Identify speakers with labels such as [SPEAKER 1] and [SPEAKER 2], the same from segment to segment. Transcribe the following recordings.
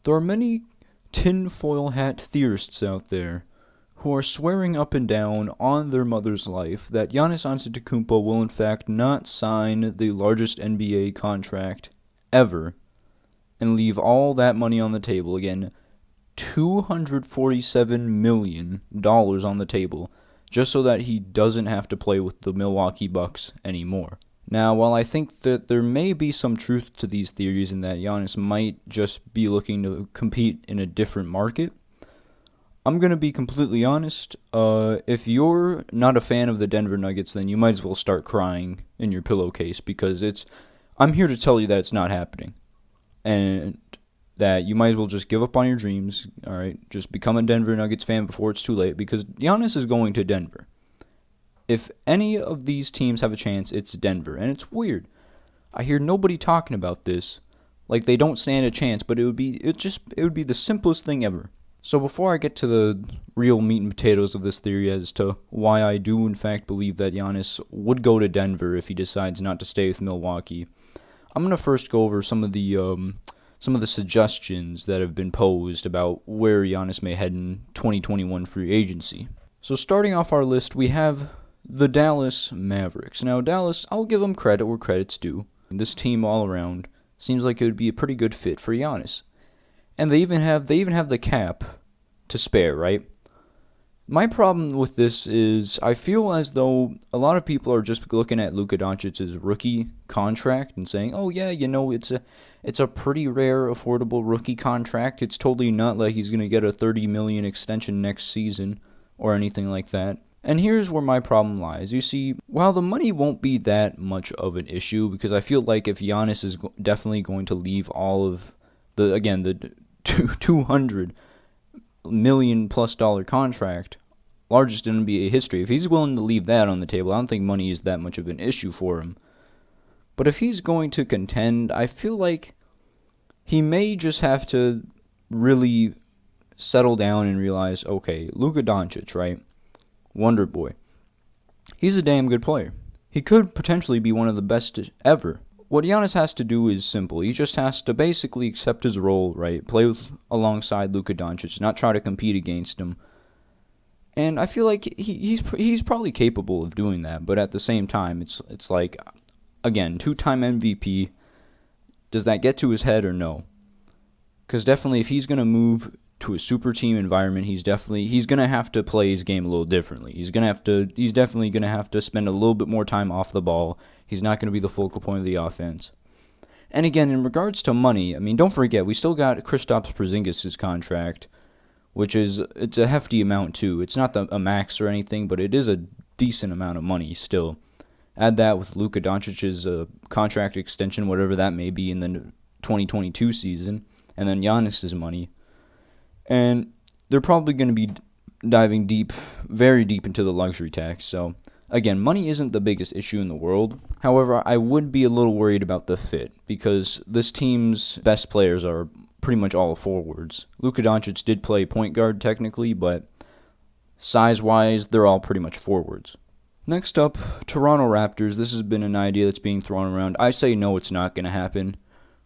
[SPEAKER 1] There are many tinfoil hat theorists out there who are swearing up and down on their mother's life that Giannis Antetokounmpo will in fact not sign the largest NBA contract ever and leave all that money on the table. Again, $247 million on the table just so that he doesn't have to play with the Milwaukee Bucks anymore. Now, while I think that there may be some truth to these theories and that Giannis might just be looking to compete in a different market, I'm going to be completely honest. If you're not a fan of the Denver Nuggets, then you might as well start crying in your pillowcase because I'm here to tell you that it's not happening. And that you might as well just give up on your dreams, all right? Just become a Denver Nuggets fan before it's too late because Giannis is going to Denver. If any of these teams have a chance, it's Denver. And it's weird. I hear nobody talking about this like they don't stand a chance, but it would be the simplest thing ever. So before I get to the real meat and potatoes of this theory as to why I do in fact believe that Giannis would go to Denver if he decides not to stay with Milwaukee, I'm going to first go over some of the suggestions that have been posed about where Giannis may head in 2021 free agency. So starting off our list, we have the Dallas Mavericks. Now Dallas, I'll give them credit where credit's due. This team all around seems like it would be a pretty good fit for Giannis. And they even have the cap to spare, right? My problem with this is I feel as though a lot of people are just looking at Luka Doncic's rookie contract and saying, "Oh yeah, it's a pretty rare affordable rookie contract. It's totally not like he's going to get a $30 million extension next season or anything like that." And here's where my problem lies. You see, while the money won't be that much of an issue, because I feel like if Giannis is definitely going to leave all of the $200 million plus contract, largest in NBA history, if he's willing to leave that on the table, I don't think money is that much of an issue for him. But if he's going to contend, I feel like he may just have to really settle down and realize, okay, Luka Doncic, right? Wonder Boy. He's a damn good player. He could potentially be one of the best ever. What Giannis has to do is simple. He just has to basically accept his role, right? Play alongside Luka Doncic, not try to compete against him. And I feel like he's probably capable of doing that. But at the same time, it's like, again, 2-time MVP. Does that get to his head or no? Because definitely, if he's gonna move to a super team environment, he's gonna have to play his game a little differently. He's definitely gonna have to spend a little bit more time off the ball. He's not gonna be the focal point of the offense. And again, in regards to money, I mean, don't forget we still got Kristaps Porzingis' contract, which it's a hefty amount too. It's not a max or anything, but it is a decent amount of money still. Add that with Luka Doncic's contract extension, whatever that may be in the 2022 season, and then Giannis's money. And they're probably going to be diving very deep into the luxury tax. So, again, money isn't the biggest issue in the world. However, I would be a little worried about the fit because this team's best players are pretty much all forwards. Luka Doncic did play point guard technically, but size-wise, they're all pretty much forwards. Next up, Toronto Raptors. This has been an idea that's being thrown around. I say no, it's not going to happen.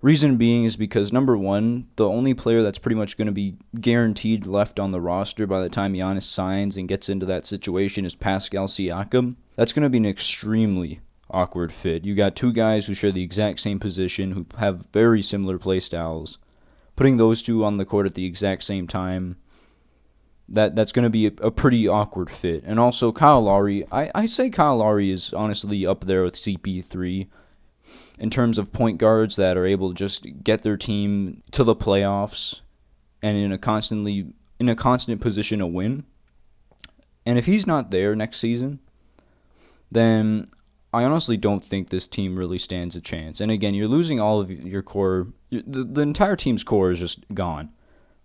[SPEAKER 1] Reason being is because, number one, the only player that's pretty much going to be guaranteed left on the roster by the time Giannis signs and gets into that situation is Pascal Siakam. That's going to be an extremely awkward fit. You got two guys who share the exact same position, who have very similar play styles. Putting those two on the court at the exact same time, that's going to be a pretty awkward fit. And also Kyle Lowry. I say Kyle Lowry is honestly up there with CP3 in terms of point guards that are able to just get their team to the playoffs and in a constant position to win. And if he's not there next season, then I honestly don't think this team really stands a chance. And again, you're losing all of your core. The entire team's core is just gone.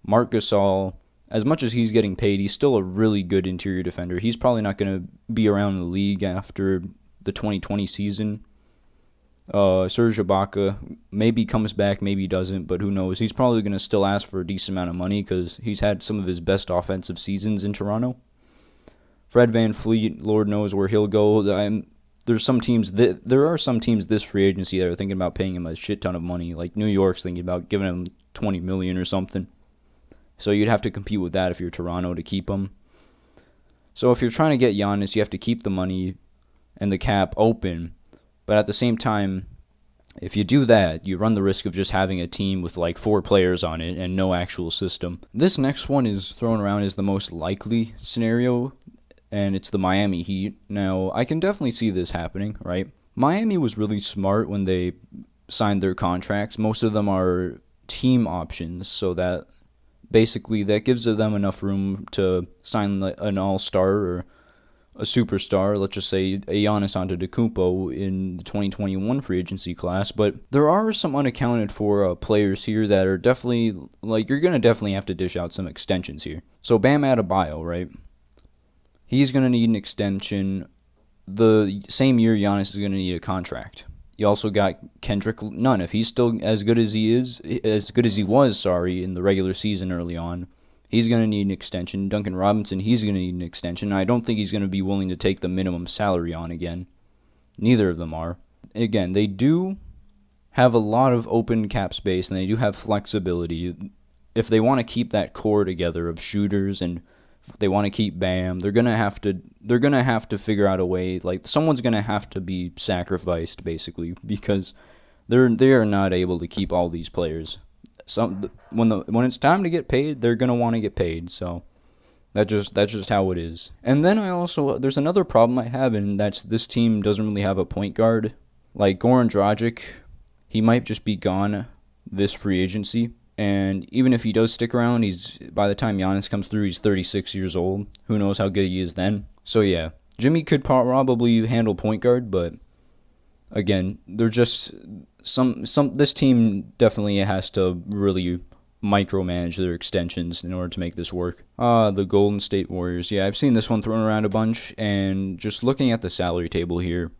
[SPEAKER 1] Marc Gasol, as much as he's getting paid, he's still a really good interior defender. He's probably not going to be around in the league after the 2020 season. Serge Ibaka maybe comes back, maybe doesn't, but who knows? He's probably going to still ask for a decent amount of money because he's had some of his best offensive seasons in Toronto. Fred VanVleet, Lord knows where he'll go. There are some teams this free agency that are thinking about paying him a shit ton of money. Like New York's thinking about giving him $20 million or something. So you'd have to compete with that if you're Toronto to keep him. So if you're trying to get Giannis, you have to keep the money and the cap open. But at the same time, if you do that, you run the risk of just having a team with like 4 players on it and no actual system. This next one is thrown around as the most likely scenario, and it's the Miami Heat. Now, I can definitely see this happening, right? Miami was really smart when they signed their contracts. Most of them are team options, so that basically that gives them enough room to sign an all-star or a superstar, let's just say a Giannis Antetokounmpo in the 2021 free agency class. But there are some unaccounted for players here that are definitely, like, you're going to definitely have to dish out some extensions here. So Bam Adebayo, right? He's going to need an extension. The same year Giannis is going to need a contract. You also got Kendrick Nunn. If he's still as good as he was, in the regular season early on, he's going to need an extension. Duncan Robinson, he's going to need an extension. I don't think he's going to be willing to take the minimum salary on again. Neither of them are. Again, they do have a lot of open cap space, and they do have flexibility. If they want to keep that core together of shooters, and if they want to keep Bam, they're gonna have to figure out a way. Like, someone's gonna have to be sacrificed, basically, because they are not able to keep all these players. When it's time to get paid, they're gonna want to get paid. So that's just how it is. And then there's another problem I have, and that's this team doesn't really have a point guard. Like Goran Dragic, he might just be gone this free agency. And even if he does stick around, by the time Giannis comes through, he's 36 years old. Who knows how good he is then? So yeah, Jimmy could probably handle point guard, but again, they're just this team definitely has to really micromanage their extensions in order to make this work. The Golden State Warriors. Yeah, I've seen this one thrown around a bunch, and just looking at the salary table here,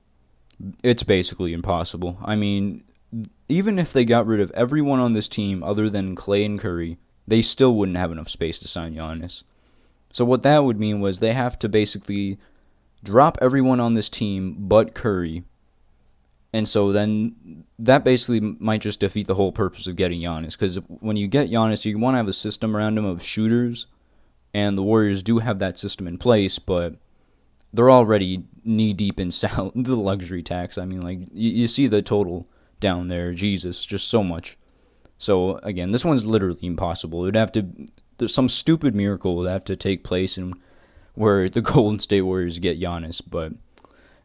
[SPEAKER 1] it's basically impossible. I mean, even if they got rid of everyone on this team other than Clay and Curry, they still wouldn't have enough space to sign Giannis. So what that would mean was they have to basically drop everyone on this team but Curry. And so then that basically might just defeat the whole purpose of getting Giannis. Because when you get Giannis, you want to have a system around him of shooters. And the Warriors do have that system in place, but they're already knee-deep in the luxury tax. I mean, like, you see the total down there. Jesus, just so much. So again, this one's literally impossible. There's some stupid miracle would have to take place in where the Golden State Warriors get Giannis. But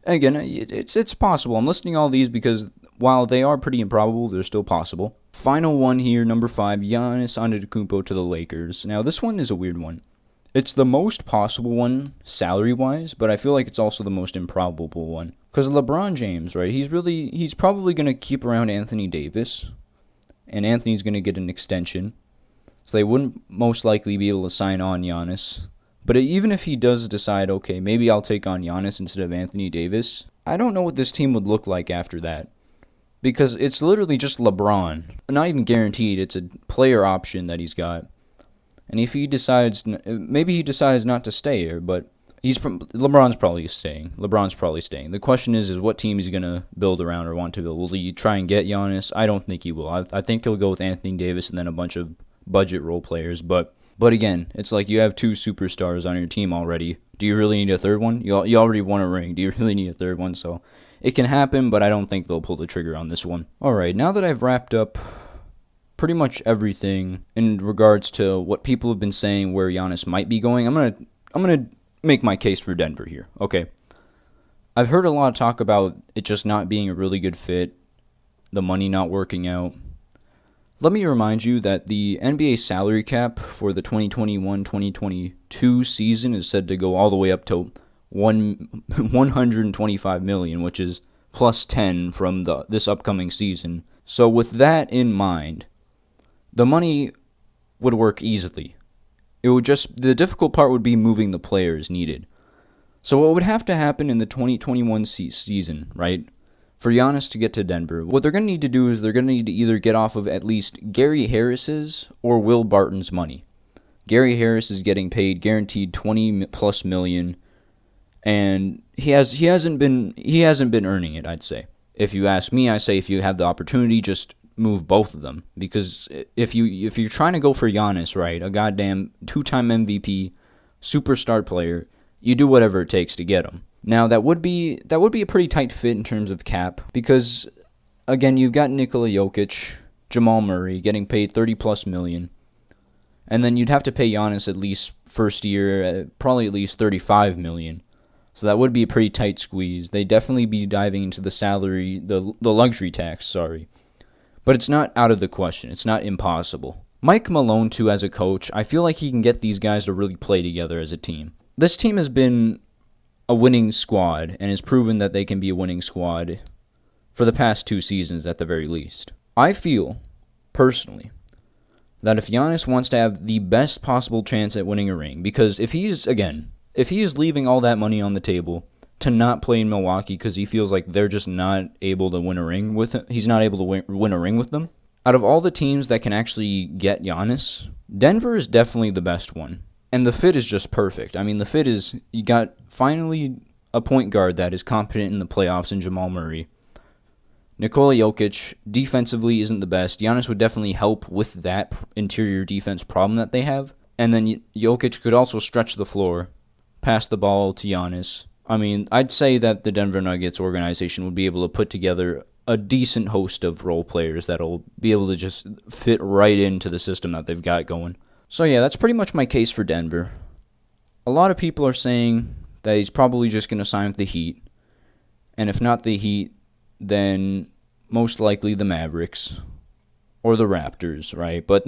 [SPEAKER 1] again, it's possible. I'm listing all these because while they are pretty improbable, they're still possible. Final one here, number 5, Giannis Antetokounmpo to the Lakers. Now this one is a weird one. It's the most possible one salary-wise, but I feel like it's also the most improbable one. Because LeBron James, right, he's probably going to keep around Anthony Davis, and Anthony's going to get an extension. So they wouldn't most likely be able to sign on Giannis. But even if he does decide, okay, maybe I'll take on Giannis instead of Anthony Davis, I don't know what this team would look like after that. Because it's literally just LeBron. Not even guaranteed, it's a player option that he's got. And if he decides, maybe he decides not to stay here, but LeBron's probably staying. The question is what team he's going to build around or want to build. Will he try and get Giannis? I don't think he will. I think he'll go with Anthony Davis and then a bunch of budget role players. But again, it's like you have 2 superstars on your team already. Do you really need a third one? You already won a ring. Do you really need a third one? So it can happen, but I don't think they'll pull the trigger on this one. All right, now that I've wrapped up pretty much everything in regards to what people have been saying where Giannis might be going, I'm gonna make my case for Denver here. Okay, I've heard a lot of talk about it just not being a really good fit, the money not working out. Let me remind you that the NBA salary cap for the 2021-2022 season is said to go all the way up to $125 million, which is plus 10 from this upcoming season. So with that in mind, the money would work easily. The difficult part would be moving the players needed. So what would have to happen in the 2021 season, right, for Giannis to get to Denver, what they're going to need to do is they're going to need to either get off of at least Gary Harris's or Will Barton's money. Gary Harris is getting paid guaranteed $20+ million, and he hasn't been earning it, I'd say. If you ask me, I say if you have the opportunity, just move both of them, because if you're trying to go for Giannis, right, a goddamn 2-time MVP, superstar player, you do whatever it takes to get him. Now that would be a pretty tight fit in terms of cap, because again, you've got Nikola Jokic, Jamal Murray getting paid $30+ million, and then you'd have to pay Giannis at least first year probably at least $35 million. So that would be a pretty tight squeeze. They'd definitely be diving into the luxury tax, sorry. But it's not out of the question. It's not impossible. Mike Malone, too, as a coach, I feel like he can get these guys to really play together as a team. This team has been a winning squad and has proven that they can be a winning squad for the past 2 seasons at the very least. I feel, personally, that if Giannis wants to have the best possible chance at winning a ring, because if he is leaving all that money on the table to not play in Milwaukee because he feels like they're just not able to win a ring with him, he's not able to win a ring with them. Out of all the teams that can actually get Giannis, Denver is definitely the best one. And the fit is just perfect. I mean, the fit is, you got finally a point guard that is competent in the playoffs in Jamal Murray. Nikola Jokic defensively isn't the best. Giannis would definitely help with that interior defense problem that they have. And then Jokic could also stretch the floor, pass the ball to Giannis. I mean, I'd say that the Denver Nuggets organization would be able to put together a decent host of role players that'll be able to just fit right into the system that they've got going. So yeah, that's pretty much my case for Denver. A lot of people are saying that he's probably just going to sign with the Heat. And if not the Heat, then most likely the Mavericks or the Raptors, right? But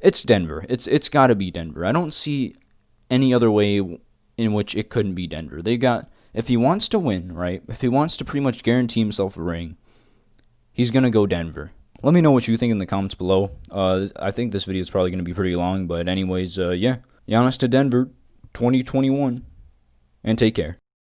[SPEAKER 1] it's Denver. It's got to be Denver. I don't see any other way in which it couldn't be Denver. If he wants to win, right? If he wants to pretty much guarantee himself a ring, he's going to go Denver. Let me know what you think in the comments below. I think this video is probably going to be pretty long, but anyways, yeah. Giannis to Denver 2021, and take care.